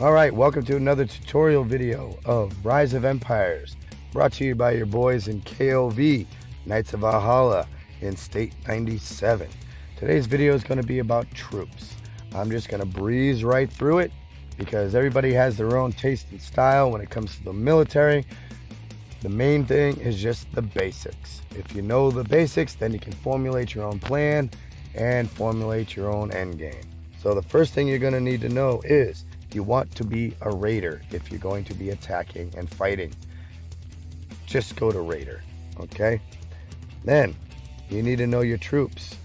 Alright, welcome to another tutorial video of Rise of Empires, brought to you by your boys in KOV, Knights of Valhalla in State 97. Today's video is going to be about troops. I'm just going to breeze right through it because everybody has their own taste and style when it comes to the military. The main thing is just the basics. If you know the basics, then you can formulate your own plan and formulate your own end game. So the first thing you're going to need to know is you want to be a raider if you're going to be attacking and fighting. Just go to raider, okay? Then you need to know your troops.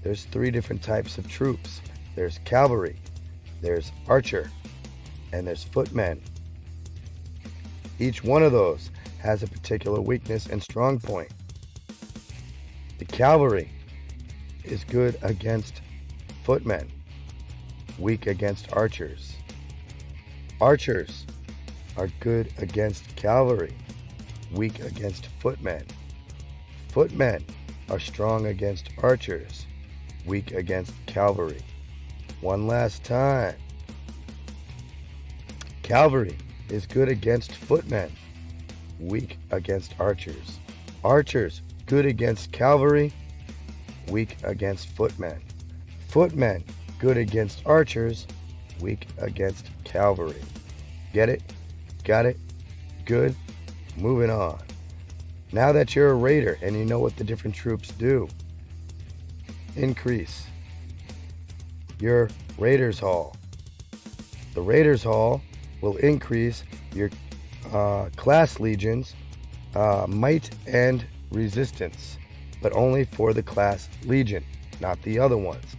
There's 3 different types of troops. There's cavalry, there's archer, and there's footmen. Each one of those has a particular weakness and strong point. The cavalry is good against footmen, weak against archers. Archers are good against cavalry, weak against footmen. Footmen are strong against archers, weak against cavalry. One last time. Cavalry is good against footmen, weak against archers. Archers good against cavalry, weak against footmen. Footmen good against archers, weak against cavalry. Get it? Got it? Good? Moving on. Now that you're a raider and you know what the different troops do, increase your Raiders Hall. The Raiders Hall will increase your class legions might and resistance, but only for the class legion, not the other ones.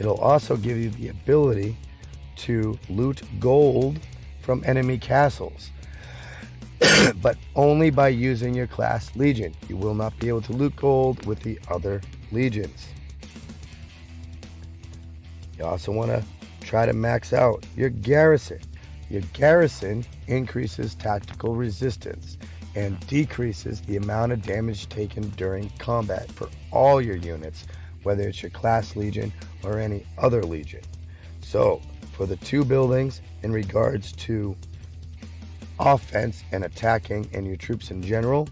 It'll also give you the ability to loot gold from enemy castles, but only by using your class legion. You will not be able to loot gold with the other legions. You also want to try to max out your garrison. Your garrison increases tactical resistance and decreases the amount of damage taken during combat for all your units, whether it's your class legion or any other legion. So for the 2 buildings in regards to offense and attacking and your troops in general,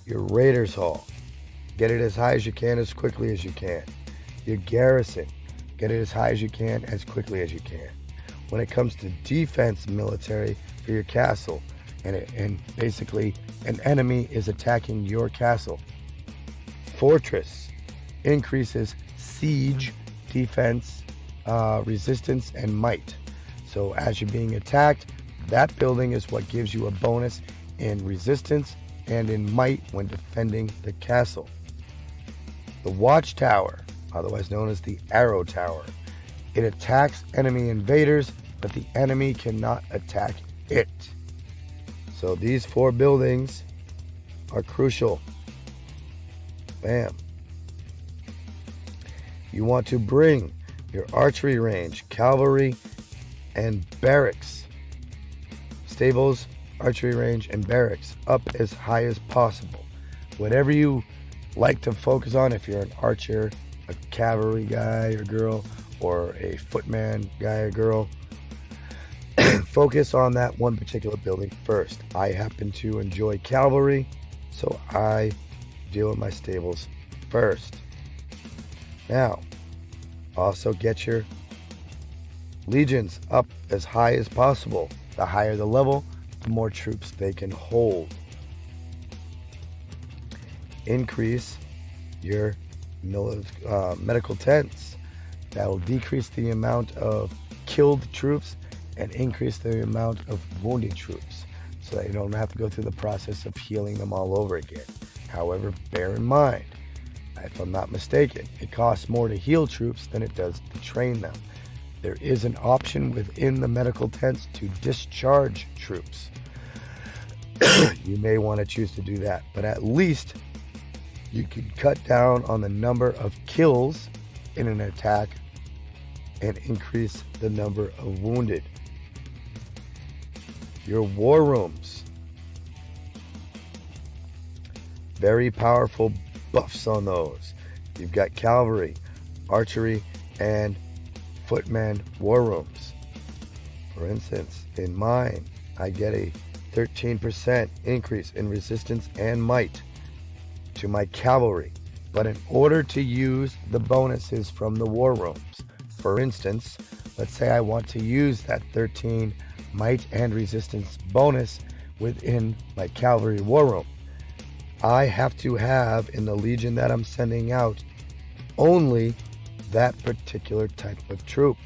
your Raiders Hall, get it as high as you can, as quickly as you can. Your garrison, get it as high as you can, as quickly as you can. When it comes to defense military for your castle, and basically an enemy is attacking your castle, fortress increases siege, defense, resistance, and might. So as you're being attacked, that building is what gives you a bonus in resistance and in might when defending the castle. The watchtower, otherwise known as the arrow tower, it attacks enemy invaders, but the enemy cannot attack it. So these 4 buildings are crucial. Bam. You want to bring your archery range, cavalry, and barracks, stables, archery range, and barracks up as high as possible. Whatever you like to focus on, if you're an archer, a cavalry guy or girl, or a footman guy or girl, focus on that one particular building first. I happen to enjoy cavalry, so I deal with my stables first. Now, also get your legions up as high as possible. The higher the level, the more troops they can hold. Increase your medical tents. That will decrease the amount of killed troops and increase the amount of wounded troops, so that you don't have to go through the process of healing them all over again. However, bear in mind, if I'm not mistaken, it costs more to heal troops than it does to train them. There is an option within the medical tents to discharge troops. You may want to choose to do that, but at least you can cut down on the number of kills in an attack and increase the number of wounded. Your war rooms, very powerful buffs on those. You've got cavalry, archery, and footman war rooms. For instance, in mine, I get a 13% increase in resistance and might to my cavalry. But in order to use the bonuses from the war rooms, for instance, let's say I want to use that 13 might and resistance bonus within my cavalry war room, I have to have in the legion that I'm sending out only that particular type of troop.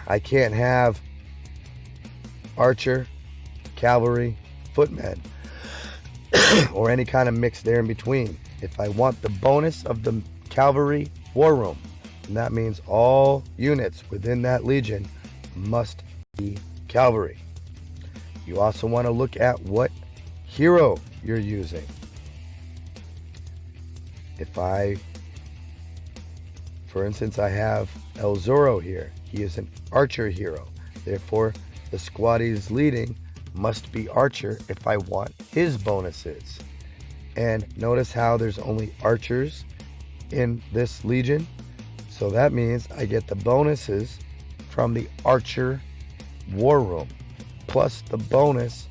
I can't have archer, cavalry, footmen, or any kind of mix there in between. If I want the bonus of the cavalry war room, and that means all units within that legion must be cavalry. You also want to look at what hero you're using. For instance, I have El Zorro here. He is an archer hero. Therefore, the squad he's leading must be archer if I want his bonuses. And notice how there's only archers in this legion. So that means I get the bonuses from the archer war room, plus the bonus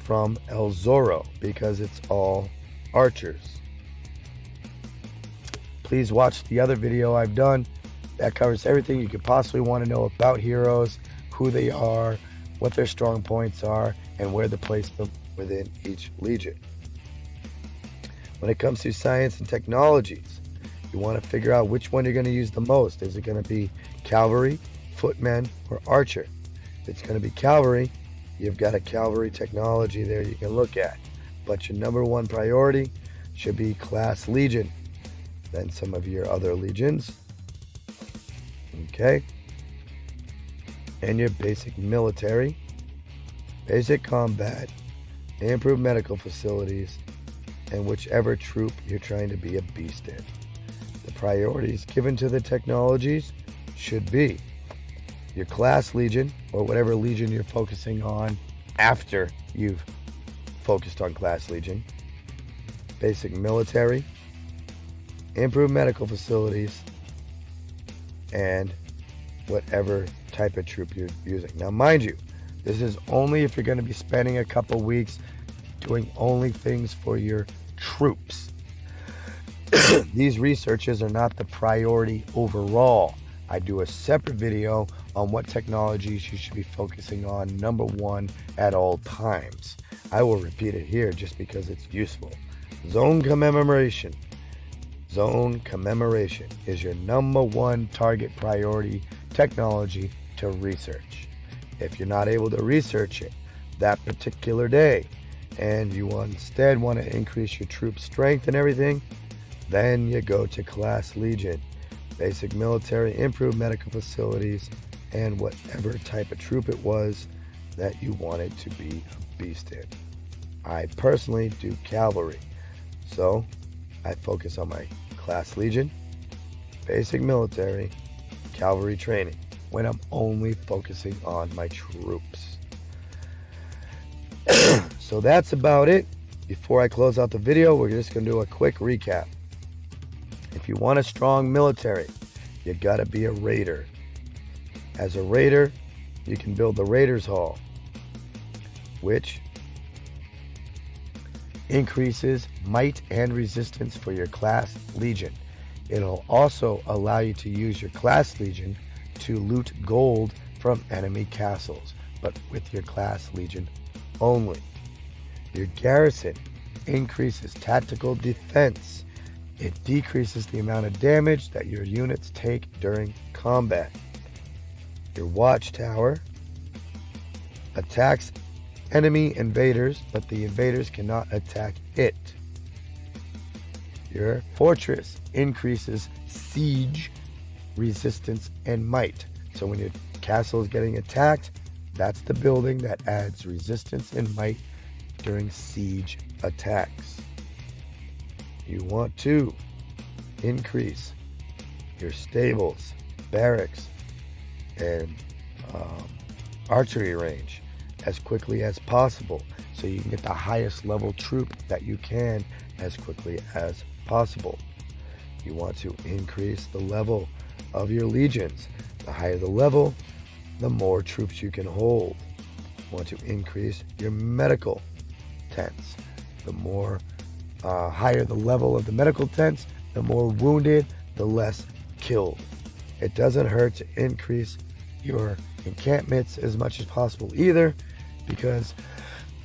from El Zorro, because it's all archers. Please watch the other video I've done. That covers everything you could possibly want to know about heroes, who they are, what their strong points are, and where to place them within each legion. When it comes to science and technologies, you want to figure out which one you're going to use the most. Is it going to be cavalry, footmen, or archer? If it's going to be cavalry, you've got a cavalry technology there you can look at. But your number one priority should be class legion, then some of your other legions. Okay? And your basic military, basic combat, improved medical facilities, and whichever troop you're trying to be a beast in. The priorities given to the technologies should be your class legion, or whatever legion you're focusing on after you've focused on class legion, basic military, improved medical facilities, and whatever type of troop you're using. Now, mind you, this is only if you're going to be spending a couple weeks doing only things for your troops. These researches are not the priority overall. I do a separate video on what technologies you should be focusing on number one at all times. I will repeat it here just because it's useful. Zone commemoration. Zone commemoration is your number one target priority technology to research. If you're not able to research it that particular day, and you instead want to increase your troop strength and everything, then you go to class legion, basic military, improved medical facilities, and whatever type of troop it was that you wanted to be a beast in. I personally do cavalry, so I focus on my class legion, basic military, cavalry training when I'm only focusing on my troops. So that's about it. Before I close out the video, we're just going to do a quick recap. If you want a strong military, you got to be a raider. As a raider, you can build the Raiders Hall, which increases might and resistance for your class legion. It'll also allow you to use your class legion to loot gold from enemy castles, but with your class legion only. Your garrison increases tactical defense. It decreases the amount of damage that your units take during combat. Your watchtower attacks enemy invaders, but the invaders cannot attack it. Your fortress increases siege resistance and might. So when your castle is getting attacked, that's the building that adds resistance and might during siege attacks. You want to increase your stables, barracks, and archery range as quickly as possible, so you can get the highest level troop that you can as quickly as possible. You want to increase the level of your legions. The higher the level, the more troops you can hold. You want to increase your medical tents. The more higher the level of the medical tents, the more wounded, the less killed. It doesn't hurt to increase your encampments as much as possible either, because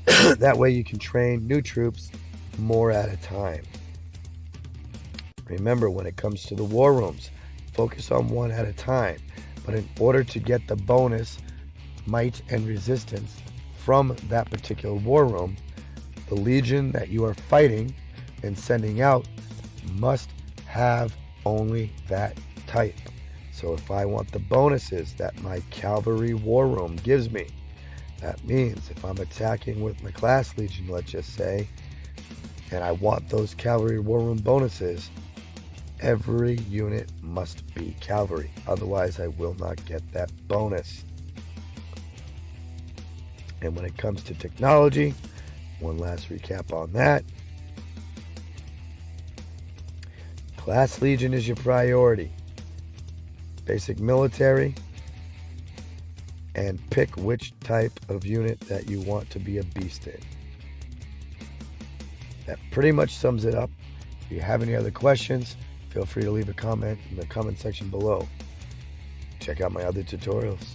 that way you can train new troops more at a time. Remember, when it comes to the war rooms, focus on one at a time. But in order to get the bonus might and resistance from that particular war room, the legion that you are fighting and sending out must have only that type. So if I want the bonuses that my cavalry war room gives me, that means if I'm attacking with my class legion, let's just say, and I want those cavalry war room bonuses, every unit must be cavalry. Otherwise, I will not get that bonus. And when it comes to technology, one last recap on that. Class Legion is your priority. Basic military, and pick which type of unit that you want to be a beast in. That pretty much sums it up. If you have any other questions, feel free to leave a comment in the comment section below. Check out my other tutorials.